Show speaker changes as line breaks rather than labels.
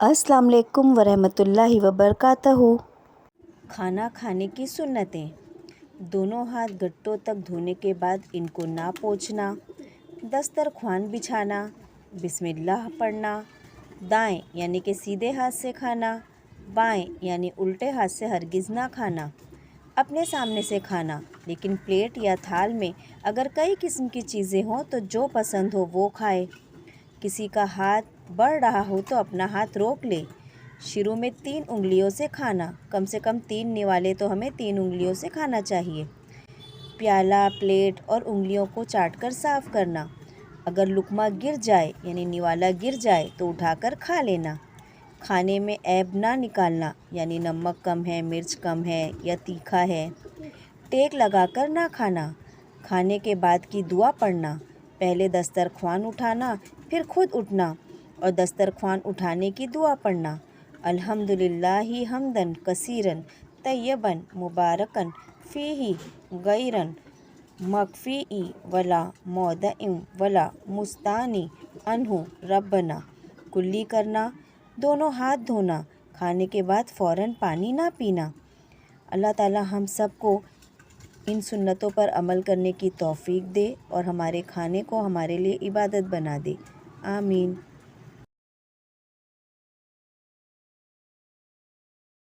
السلام علیکم ورحمۃ اللہ وبرکاتہ۔ کھانا کھانے کی سنتیں: دونوں ہاتھ گھٹنوں تک دھونے کے بعد ان کو نہ پوچھنا، دسترخوان بچھانا، بسم اللہ پڑھنا، دائیں یعنی کہ سیدھے ہاتھ سے کھانا، بائیں یعنی الٹے ہاتھ سے ہرگز نہ کھانا، اپنے سامنے سے کھانا، لیکن پلیٹ یا تھال میں اگر کئی قسم کی چیزیں ہوں تو جو پسند ہو وہ کھائے۔ کسی کا ہاتھ بڑھ رہا ہو تو اپنا ہاتھ روک لے۔ شروع میں 3 انگلیوں سے کھانا، کم سے کم 3 نوالے تو ہمیں 3 انگلیوں سے کھانا چاہیے۔ پیالہ، پلیٹ اور انگلیوں کو چاٹ کر صاف کرنا۔ اگر لقمہ گر جائے یعنی نوالا گر جائے تو اٹھا کر کھا لینا۔ کھانے میں عیب نہ نکالنا، یعنی نمک کم ہے، مرچ کم ہے یا تیکھا ہے۔ ٹیک لگا کر نہ کھانا۔ کھانے کے بعد کی دعا پڑھنا۔ پہلے دسترخوان اٹھانا، پھر خود اٹھنا اور دسترخوان اٹھانے کی دعا پڑھنا۔ الحمدللہ حمداً کثیراً طیباً مبارکاً فیہ غیراً مغفی ولا مودع ولا مستغنی عنہ ربنا۔ کلی کرنا۔ دونوں ہاتھ دھونا۔ کھانے کے بعد فوراً پانی نہ پینا۔ اللہ تعالی ہم سب کو ان سنتوں پر عمل کرنے کی توفیق دے اور ہمارے کھانے کو ہمارے لیے عبادت بنا دے۔ آمین۔